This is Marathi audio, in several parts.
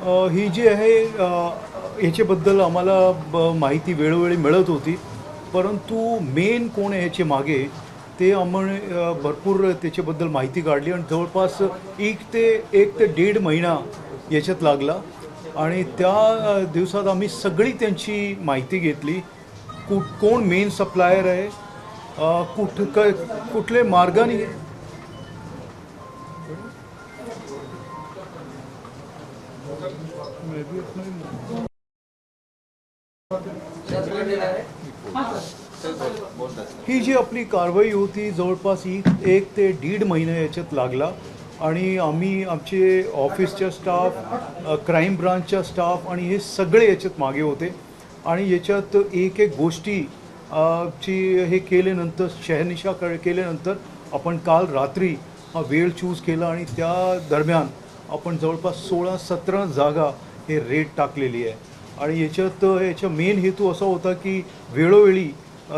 ही जी आहे याच्याबद्दल आम्हाला माहिती वेळोवेळी मिळत होती, परंतु मेन कोण आहे ह्याच्या मागे ते आम्ही भरपूर त्याच्याबद्दल माहिती काढली आणि जवळपास एक ते दीड महिना याच्यात लागला आणि त्या दिवसात आम्ही सगळी त्यांची माहिती घेतली. कोण मेन सप्लायर आहे, कुठले मार्गाने. ही जी आपली कारवाई होती जवळपास एक ते दीड महिना याच्यात लागला आणि आम्ही आमचे ऑफिसच्या स्टाफ, क्राईम ब्रांचच्या स्टाफ आणि हे सगळे याच्यात मागे होते आणि याच्यात एक एक गोष्टी ची हे केल्यानंतर शहनिशा केल्यानंतर आपण काल रात्री हा वेळ चूज केला आणि त्या दरम्यान आपण जवळपास 16-17 जागा हे रेट टाकलेली आहे आणि याचा मेन हेतू असा होता की वेळोवेळी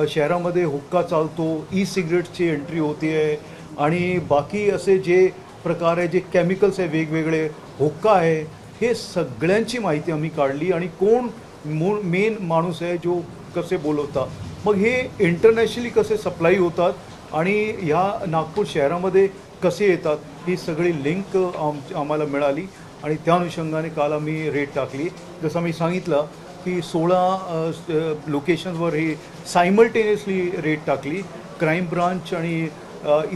शहरामध्ये हुक्का चालतो, ई सिगरेटची एंट्री होती आहे आणि बाकी असे जे प्रकार आहे, जे केमिकल्स आहे वेगवेगळे, हुक्का आहे, हे सगळ्यांची माहिती आम्ही काढली आणि कोण मेन माणूस आहे जो कसे बोलवता, मग हे इंटरनॅशनली कसे सप्लाई होतात आणि ह्या नागपूर शहरामध्ये कसे येतात, ही सगळी लिंक आम्हाला मिळाली आणि त्या अनुषंगाने काल आम्ही रेट टाकली. जसं मी सांगितलं की 16 लोकेशन्सवर ही सायमल्टेनियसली रेट टाकली. क्राईम ब्रांच आणि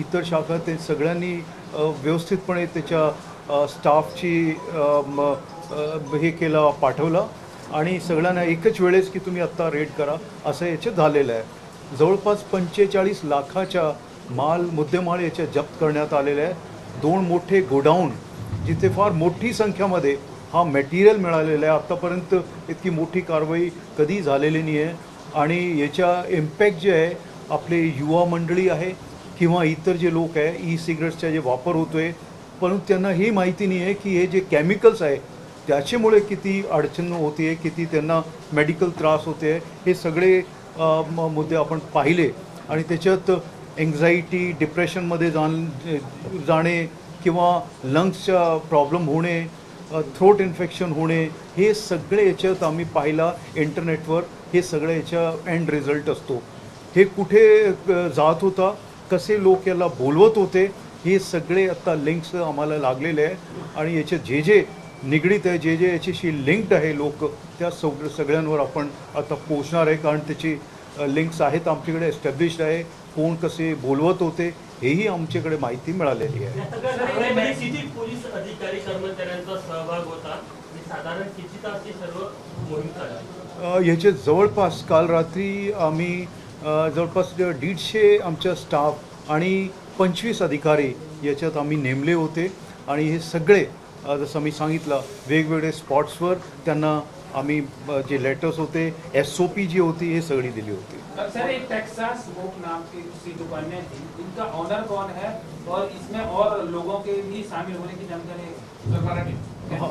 इतर शाखा ते सगळ्यांनी व्यवस्थितपणे त्याच्या स्टाफची हे केलं, पाठवलं आणि सगळ्यांना एकच वेळेस की तुम्ही आत्ता रेट करा असं याचे झालेलं आहे. जवळपास 45 लाखाच्या मुद्देमाल याच्या जप्त करण्यात आलेले आहे. 2 मोठे गोडाऊन जिथे फार मोठी संख्यामध्ये हा मटेरियल मिळालेला आहे. आत्तापर्यंत इतकी मोठी कारवाई कधी झालेली नाही आहे आणि याच्या इम्पॅक्ट जे आहे आपले युवा मंडळी आहे किंवा इतर जे लोक आहे ई सिगरेट्सचा जे वापर होतो आहे, परंतु त्यांना ही माहिती नाही आहे की हे जे केमिकल्स आहे त्याच्यामुळे किती अडचण होते, किती त्यांना मेडिकल त्रास होते, हे सगळे मुद्दे आपण पाहिले आणि त्याच्यात एन्झायटी, डिप्रेशनमध्ये जाणे किंवा लंग्सचा प्रॉब्लेम होणे, थ्रोट इन्फेक्शन होणे, हे सगळे याच्यात आम्ही पाहिला इंटरनेटवर. हे सगळं याच्या एंड रिझल्ट असतो. हे कुठे जात होता, कसे लोक याला बोलवत होते, हे सगळे आत्ता लिंक्स आम्हाला लागलेले आहे आणि याचे जे जे निगडीत आहे, जे जे याच्याशी लिंक्ड आहे लोक, त्या सगळ्यांवर आपण आता पोचणार आहे कारण त्याची लिंक्स आहेत आमच्याकडे, एस्टॅब्लिश्ड आहे. कोण कसे बोलवत होते हेही आमच्याकडे माहिती मिळालेली आहे. पोलीस अधिकारी कर्मचाऱ्यांचा सहभाग होता, साधारण किती तास ही सर्व मोहीम चालली? याचे जवळपास काल रात्री आम्ही जवळपास 150 आमच्या स्टाफ आणि 25 अधिकारी याच्यात आम्ही नेमले होते आणि हे सगळे जसं मी सांगितलं वेगवेगळे स्पॉट्सवर त्यांना आम्ही जे लेटर्स होते, SOP जी होती, हे सगळी दिली होती. सर, एक टेक्सास स्मोक नाम की दूसरी दुकानें थी, इनका ऑनर कौन है और इसमें और लोगों के भी शामिल होने की जानकारी? हां,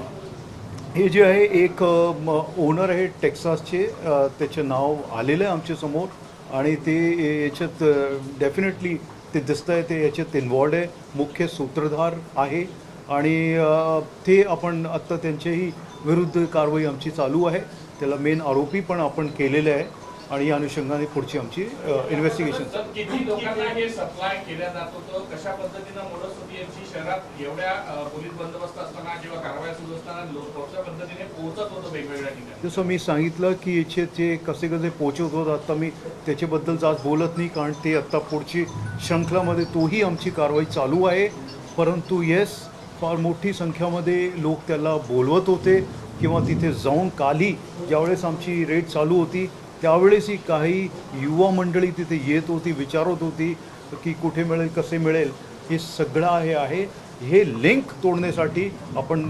हे जे आहे एक ओनर आहे टेक्सासचे, त्याचं नाव आलेलं आहे आमच्यासमोर आणि ते याच्यात डेफिनेटली ते दिसतं आहे, ते याच्यात इन्वॉल्ड आहे, मुख्य सूत्रधार आहे आणि ते आपण आत्ता त्यांच्याही विरुद्ध कारवाई आमची चालू आहे. त्याला मेन आरोपी पण आपण केलेले आहे आणि या अनुषंगाने पुढची आमची इन्व्हेस्टिगेशन. किती लोकांना हे सप्लाय केल्या जात होतं, कशा पद्धतीनं मोडस होती यांची शहरात एवढ्या पोलीस बंदोबस्त असताना किंवा कारवाया सुरू असताना कशा पद्धतीने पोहोचत होतं वेगवेगळ्या ठिकाणी? जसं मी सांगितलं की याचे ते कसे कसे पोहोचत होतं, आत्ता मी त्याच्याबद्दल आज बोलत नाही कारण ते आत्ता पुढची श्रृंखलामध्ये तोही आमची कारवाई चालू आहे. परंतु येस, फार मोठी संख्यामध्ये लोक त्याला बोलवत होते किंवा तिथे जाऊन कालही ज्यावेळेस आमची रेड चालू होती त्यावेळेसही काही युवा मंडळी तिथे येत होती, विचारत होती की कुठे मिळेल, कसे मिळेल. हे सगळं हे आहे. हे लिंक तोडण्यासाठी आपण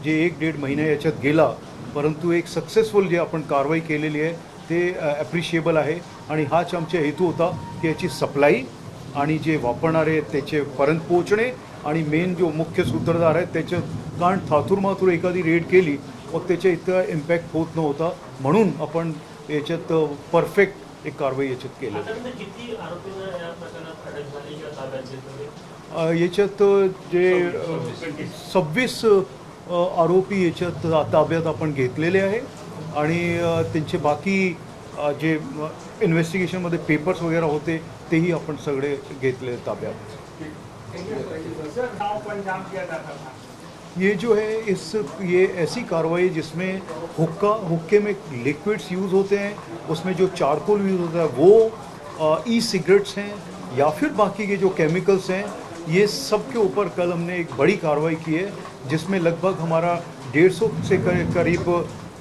जे 1-1.5 महिना याच्यात गेला, परंतु एक सक्सेसफुल जे आपण कारवाई केलेली आहे ते ॲप्रिशिएबल आहे आणि हाच आमचा हेतू होता की याची सप्लाई आणि जे वापरणारे त्याचे पर्यंत पोहोचणे आणि मेन जो मुख्य सूत्रधार आहे त्याचं, कारण थातूरमातूर एखादी रेड केली मग त्याच्या इतका इम्पॅक्ट होत नव्हता, म्हणून आपण याच्यात परफेक्ट एक कारवाई याच्यात केली. याच्यात जे 26 आरोपी याच्यात ताब्यात आपण घेतलेले आहे आणि त्यांचे बाकी जे इन्व्हेस्टिगेशनमध्ये पेपर्स वगैरे होते तेही आपण सगळे घेतले ताब्यात. सर गाँव को अंजाम दिया जाता था. ये जो है ये ऐसी कार्रवाई जिसमें हुक्के में लिक्विड्स यूज़ होते हैं, उसमें जो चारकोल यूज़ होता है वो ई सिगरेट्स हैं या फिर बाकी के जो केमिकल्स हैं, ये सब के ऊपर कल हमने एक बड़ी कार्रवाई की है जिसमें लगभग हमारा 150 से करीब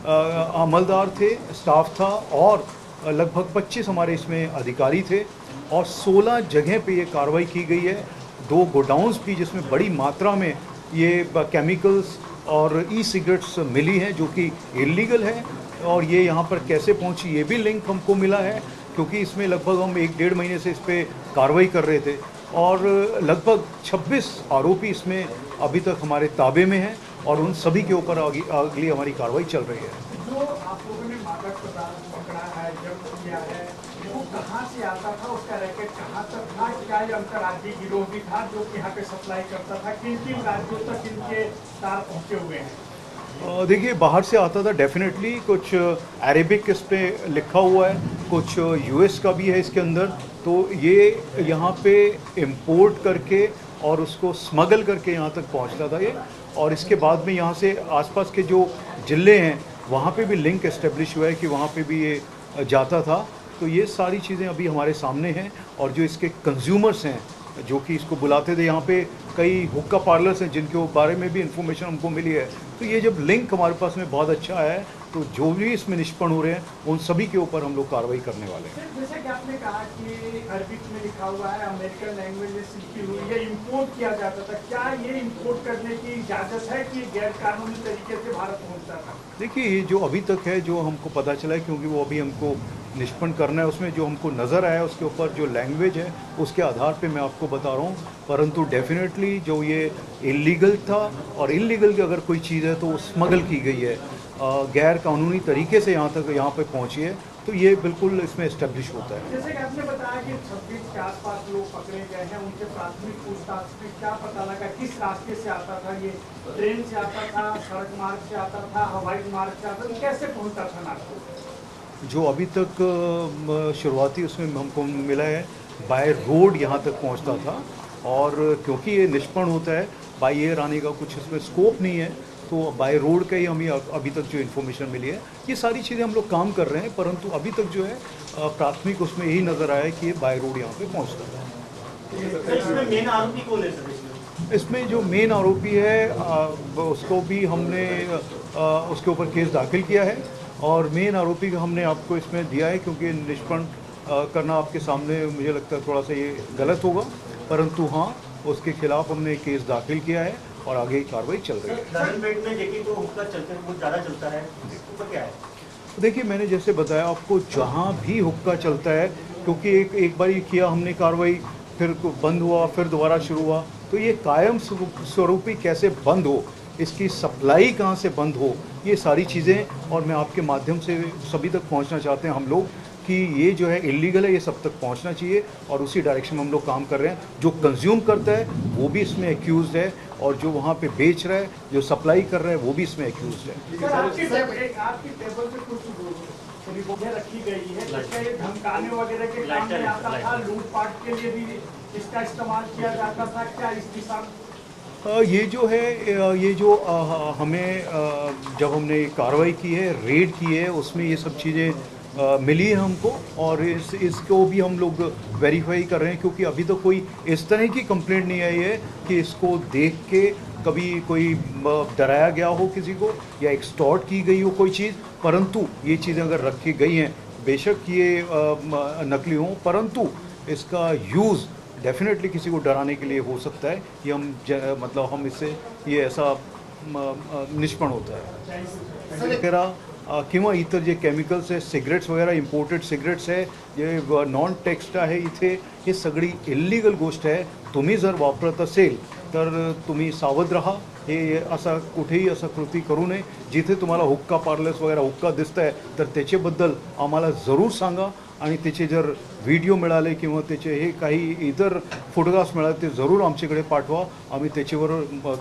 अमलदार थे, स्टाफ था और लगभग 25 हमारे इसमें अधिकारी थे और 16 जगह पे ये कार्रवाई की गई है. 2 गोडाउन्स भी जिसमें बड़ी मात्रा में ये केमिकल्स और ई सिगरेट्स मिली हैं जो कि इलीगल है और ये यहाँ पर कैसे पहुँची ये भी लिंक हमको मिला है क्योंकि इसमें लगभग हम 1-1.5 महीने से इस पर कार्रवाई कर रहे थे और लगभग 26 आरोपी इसमें अभी तक हमारे ताबे में हैं और उन सभी के ऊपर अगली हमारी कार्रवाई चल रही है. जो आप लोगों ने मादक पदार्थ पकड़ा है, जब्त किया है, वो कहाँ से आता था, उसका रैकेट कहाँ तक था, क्या ये अंतर्राज्यीय गिरोह भी था जो कि यहाँ पे सप्लाई करता था, किन किन राज्यों तक इनके तार पहुँचे हुए हैं? देखिए बाहर से आता था डेफिनेटली, कुछ अरेबिक इस पे लिखा हुआ है, कुछ यूएस का भी है इसके अंदर, तो ये यहाँ पे इंपोर्ट करके और उसको स्मगल करके यहाँ तक पहुँचता था ये और इसके बाद में यहाँ से आसपास के जो ज़िले हैं वहाँ पे भी लिंक एस्टेब्लिश हुआ है कि वहाँ पे भी ये जाता था. तो ये सारी चीज़ें अभी हमारे सामने हैं और जो इसके कंज्यूमर्स हैं जो कि इसको बुलाते थे, यहाँ पे कई हुक्का पार्लर्स हैं जिनके बारे में भी इंफॉर्मेशन हमको मिली है. तो ये जब लिंक हमारे पास में बहुत अच्छा है तो जो भी इसमें निष्पन्न हो रहे हैं उन सभी के ऊपर हम लोग कार्रवाई करने वाले हैं. जैसे कि आपने कहा कि अरबिक में लिखा हुआ है, अमेरिकन लैंग्वेज में सीखी हुई है, इंपोर्ट किया जाता था, क्या ये इंपोर्ट करने की इजाज़त है कि गैर कानूनी तरीके से भारत पहुँचता था? देखिए ये जो अभी तक है जो हमको पता चला है क्योंकि वो अभी हमको निष्पन्न करना है, उसमें जो हमको नज़र आया उसके ऊपर जो लैंग्वेज है उसके आधार पे मैं आपको बता रहा हूँ. परंतु डेफिनेटली जो ये इलीगल था और इलीगल की अगर कोई चीज़ है तो वो स्मगल की गई है, गैर कानूनी तरीके से यहाँ पे पहुँची है, तो ये बिल्कुल इसमें इस्टेब्लिश होता है. जैसे कि आपने बताया कि 26 के आसपास लोग पकड़े गए हैं, उनके प्राथमिक पूछताछ में क्या पता लगा, किस रास्ते से आता था ये? ट्रेन से आता था, सड़क मार्ग से आता था, हवाई मार्ग से आता था, कैसे पहुंचता था नागपुर? जो अभी तक शुरुआती उसमें हमको मिला है बाय रोड यहाँ तक पहुँचता था और क्योंकि ये निष्पन्न होता है बाय एयर आने का कुछ इसमें स्कोप नहीं है तो बाय रोड का ही हमें अभी तक जो इन्फॉर्मेशन मिली है, ये सारी चीज़ें हम लोग काम कर रहे हैं. परंतु अभी तक जो है प्राथमिक उसमें यही नज़र आया कि ये बाय रोड यहाँ पे पहुँचता था. इसमें मेन आरोपी कौन है सर? इसमें जो मेन आरोपी है उसको भी हमने उसके ऊपर केस दाखिल किया है और मेन आरोपी का हमने आपको इसमें दिया है क्योंकि निष्पन्न करना आपके सामने मुझे लगता है थोड़ा सा ये गलत होगा, परंतु हाँ उसके खिलाफ हमने केस दाखिल किया है और आगे कार्रवाई चल रही है. नारायणपेट में देखिए तो हुक्का चलते बहुत ज़्यादा चलता है, इसके ऊपर क्या है? देखिए मैंने जैसे बताया आपको, जहाँ भी हुक्का चलता है क्योंकि एक बार ये किया हमने कार्रवाई, फिर बंद हुआ, फिर दोबारा शुरू हुआ, तो ये कायम स्वरूपी कैसे बंद हो, इसकी सप्लाई कहाँ से बंद हो, ये सारी चीज़ें और मैं आपके माध्यम से सभी तक पहुँचना चाहते हैं हम लोग कि ये जो है इलीगल है, ये सब तक पहुँचना चाहिए और उसी डायरेक्शन में हम लोग काम कर रहे हैं. जो कंज्यूम करता है वो भी इसमें एक्यूज़ है और जो वहाँ पे बेच रहा है, जो सप्लाई कर रहा है वो भी इसमें एक्यूज़ है. सर, आपकी टेबल पे कुछ रिपोर्टें रखी गई है, जिसका ये धमकाने वगैरह के काम में आता था, लूटपाट के लिए भी इसका इस्तेमाल किया जाता था, क्या इस दिशा में? ये जो है ये जो हमें जब हमने कार्रवाई की है, रेड की है, उसमें ये सब चीज़ें मिली है हमको और इसको भी हम लोग वेरीफाई कर रहे हैं क्योंकि अभी तो कोई इस तरह की कंप्लेंट नहीं आई है कि इसको देख के कभी कोई डराया गया हो किसी को या एक्सटॉर्ट की गई हो कोई चीज़. परंतु ये चीज़ें अगर रखी गई हैं, बेशक ये नकली हों, परंतु इसका यूज़ डेफिनेटली किसी को डराने के लिए हो सकता है. ये मतलब हम इससे ये ऐसा निष्पन्न होता है. वगैरह किंवा इतर जे केमिकल्स आहे, सिगरेट्स वगैरे, इम्पोर्टेड सिगरेट्स आहे, जे नॉन टेक्स्ट आहे इथे, हे सगळी इल्लीगल गोष्ट आहे. तुम्ही जर वापरत असेल तर तुम्ही सावध राहा. हे असा कुठेही असा कृती करू नये. जिथे तुम्हाला हुक्का पार्लर्स वगैरे हुक्का दिसत आहे तर त्याच्याबद्दल आम्हाला जरूर सांगा आणि त्याचे जर व्हिडिओ मिळाले किंवा त्याचे हे काही इतर फोटोग्राफ्स मिळाले ते जरूर आमच्याकडे पाठवा. आम्ही त्याच्यावर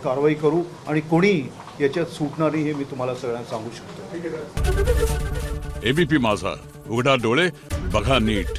कारवाई करू आणि कोणी याच्यात सुटणार नाही हे मी तुम्हाला सगळ्यांना सांगू शकतो. एबीपी माझा, उघडा डोळे बघा नीट.